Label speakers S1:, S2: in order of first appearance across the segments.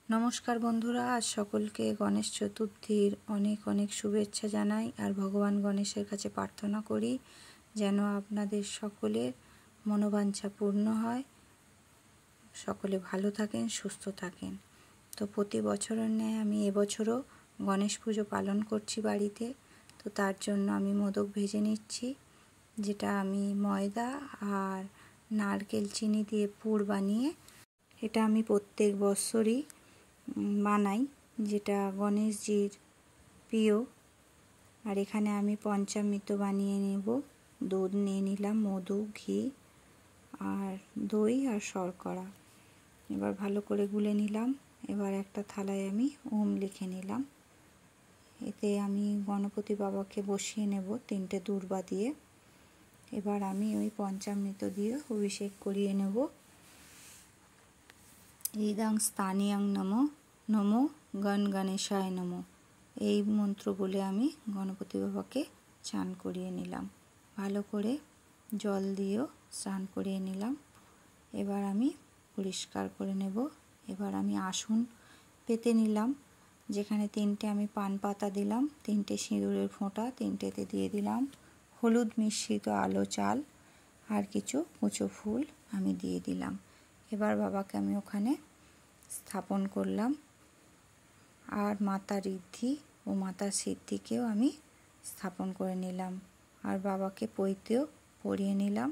S1: নমস্কার বন্ধুরা, আজ সকলকে গণেশ চতুর্থীর অনেক অনেক শুভেচ্ছা জানাই। আর ভগবান গণেশের কাছে প্রার্থনা করি যেন আপনাদের সকলের মনোবাঞ্ছা পূর্ণ হয়, সকলে ভালো থাকেন, সুস্থ থাকেন। তো প্রতি বছরের ন্যায় আমি এবছরও গণেশ পুজো পালন করছি বাড়িতে। তো তার জন্য আমি মোদক ভেজে নিচ্ছি, যেটা আমি ময়দা আর নারকেল চিনি দিয়ে পুর বানিয়ে, এটা আমি প্রত্যেক বছরই বানাই, যেটা গণেশজির প্রিয়। আর এখানে আমি পঞ্চামৃত বানিয়ে নেব। দুধ নিয়ে নিলাম, মধু, ঘি আর দই আর শর্করা। এবার ভালো করে গুলে নিলাম। এবার একটা থালায় আমি ওম লিখে নিলাম। এতে আমি গণপতি বাবাকে বসিয়ে নেব 3টে দূর্বা দিয়ে। এবার আমি ওই পঞ্চামৃত দিয়ে অভিষেক করিয়ে নেব। ইদং স্থানীয়ং নমো নমো গণ গণেশায় নমো, এই মন্ত্র বলে আমি গণপতি বাবাকে স্নান করিয়ে নিলাম। ভালো করে জল দিয়েও স্নান করিয়ে নিলাম। এবার আমি পরিষ্কার করে নেব। এবার আমি আসন পেতে নিলাম, যেখানে 3টে আমি পান পাতা দিলাম, 3টে সিঁদুরের ফোঁটা, 3টেতে দিয়ে দিলাম হলুদ মিশ্রিত আলো চাল আর কিছু কুচো ফুল আমি দিয়ে দিলাম। এবার বাবাকে আমি ওখানে স্থাপন করলাম। আর মাতা ঋদ্ধি ও মাতা সিদ্ধিকেও আমি স্থাপন করে নিলাম। আর বাবাকে পৈতেও পরিয়ে নিলাম।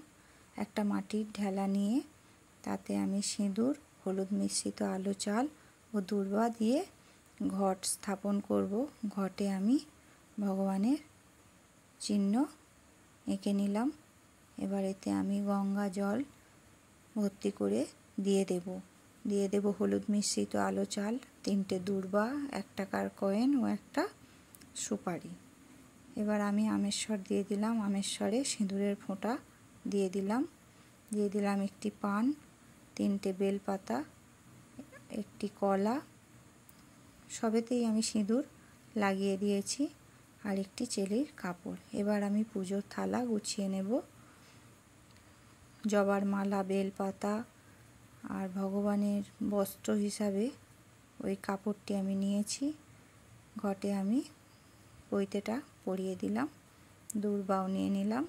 S1: একটা মাটির ঢেলা নিয়ে তাতে আমি সিঁদুর, হলুদ মিশ্রিত আলো চাল ও দূর্বা দিয়ে ঘট স্থাপন করব। ঘটে আমি ভগবানের চিহ্ন এঁকে নিলাম। এবার এতে আমি গঙ্গা জল ভর্তি করে দিয়ে দেব হলুদ মিশ্রিত আলো চাল, 3টে দূর্বা, 1 টাকার কয়েন ও একটা সুপারি। এবার আমি আমেশ্বর দিয়ে দিলাম। আমেশ্বরে সিঁদুরের ফোঁটা দিয়ে দিলাম একটি পান, 3টে বেলপাতা, একটি কলা, সবেতেই আমি সিঁদুর লাগিয়ে দিয়েছি, আর একটি চেলির কাপড়। এবার আমি পুজোর থালা গুছিয়ে নেব। জবার মালা, বেলপাতা আর ভগবানের বস্ত্র হিসাবে ওই কাপড়টি আমি নিয়েছি। ঘটে আমি পৈতেটা পরিয়ে দিলাম। দূর্বাও নিয়ে নিলাম,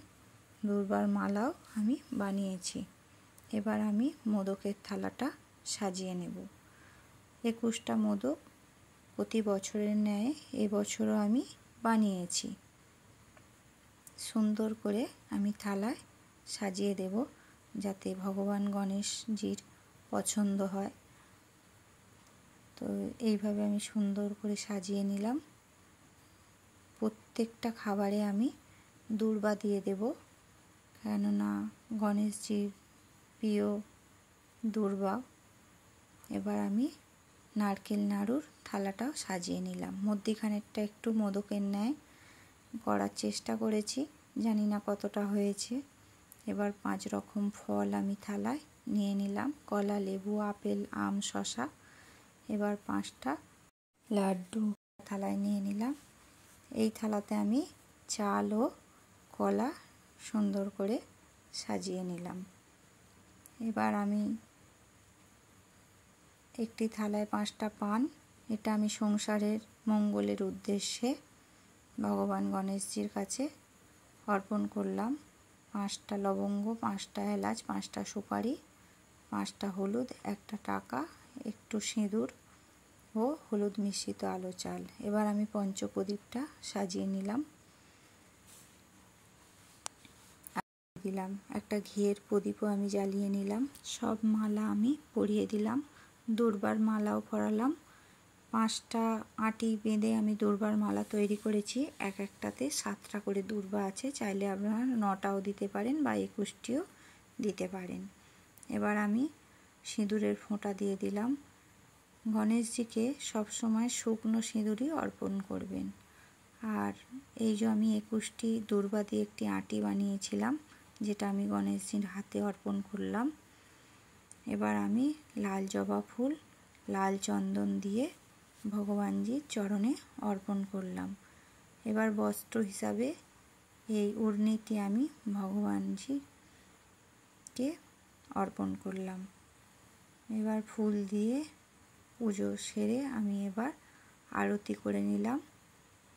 S1: দূর্বার মালাও আমি বানিয়েছি। এবার আমি মোদকের থালাটা সাজিয়ে নেব। 21টা মোদক প্রতি বছরের ন্যায় এবছরও আমি বানিয়েছি। সুন্দর করে আমি থালায় সাজিয়ে দেব, যাতে ভগবান গণেশজির পছন্দ হয়। তো এইভাবে আমি সুন্দর করে সাজিয়ে নিলাম। প্রত্যেকটা খাবারে আমি দূর্বা দিয়ে দেব, কেননা গণেশজির প্রিয় দূর্বা। এবার আমি নারকেল নাড়ুর থালাটাও সাজিয়ে নিলাম। মধ্যিখানেরটা একটু মোদকের ন্যায় করার চেষ্টা করেছি, জানি না কতটা হয়েছে। এবার 5 রকম ফল আমি থালায় নিয়ে নিলাম, কলা, লেবু, আপেল, আম, শসা। এবার 5টা লাড্ডু থালায় নিয়ে নিলাম। এই থালাতে আমি চাল ও কলা সুন্দর করে সাজিয়ে নিলাম। এবার আমি একটি থালায় 5টা পান, এটা আমি সংসারের মঙ্গলের উদ্দেশ্যে ভগবান গণেশজির কাছে অর্পণ করলাম। 5টা লবঙ্গ, 5টা এলাচ, 5টা সুপারি, 5টা হলুদ, 1 টাকা, একটু সিঁদুর ও হলুদ মিশ্রিত আলো চাল। এবার আমি পঞ্চপ্রদীপটা সাজিয়ে নিলাম। দিলাম একটা ঘিয়ের প্রদীপও আমি জ্বালিয়ে নিলাম। সব মালা আমি পরিয়ে দিলাম। দূর্বার মালাও পরালাম। 5টা আটি বেঁধে আমি দূর্বার মালা তৈরি করেছি। একটাতে 7টা করে দূর্বা আছে, চাইলে আপনারা 9টাও দিতে পারেন বা 21টিও দিতে পারেন। এবার আমি সিঁদুরের ফোঁটা দিয়ে দিলাম। গণেশজিকে সবসময় শুকনো সিঁদুরই অর্পণ করবেন। আর এই যে আমি 21টি দূর্বা দিয়ে একটি আটি বানিয়েছিলাম, যেটা আমি গণেশজির হাতে অর্পণ করলাম। এবার আমি লাল জবা ফুল, লাল চন্দন দিয়ে ভগবানজির চরণে অর্পণ করলাম। এবার বস্ত্র হিসাবে এই উর্নিটি আমি ভগবানজিকে অর্পণ করলাম। এবার ফুল দিয়ে পুজো সেরে আমি এবার আরতি করে নিলাম।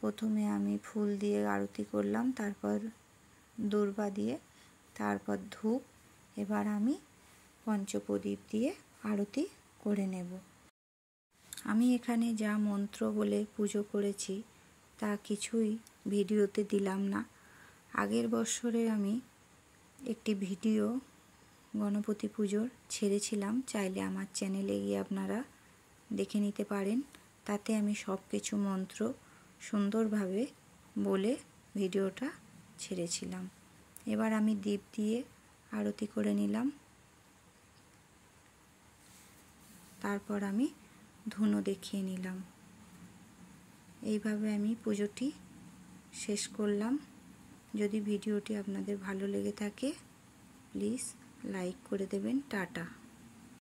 S1: প্রথমে আমি ফুল দিয়ে আরতি করলাম, তারপর দূর্বা দিয়ে, তারপর ধূপ। এবার আমি পঞ্চপ্রদীপ দিয়ে আরতি করে নেব। আমি এখানে যা মন্ত্র বলে পুজো করেছি তা কিছুই ভিডিওতে দিলাম না। আগের বছরে আমি একটি ভিডিও গণপতি পুজোর ছেড়েছিলাম, চাইলে আমার চ্যানেলে গিয়ে আপনারা দেখে নিতে পারেন। তাতে আমি সব কিছু মন্ত্র সুন্দরভাবে বলে ভিডিওটা ছেড়েছিলাম। এবার আমি দীপ দিয়ে আরতি করে নিলাম, তারপর আমি ধুনো দেখিয়ে নিলাম। এইভাবে আমি পুজোটি শেষ করলাম। যদি ভিডিওটি আপনাদের ভালো লেগে থাকে প্লিজ লাইক করে দেবেন। টাটা।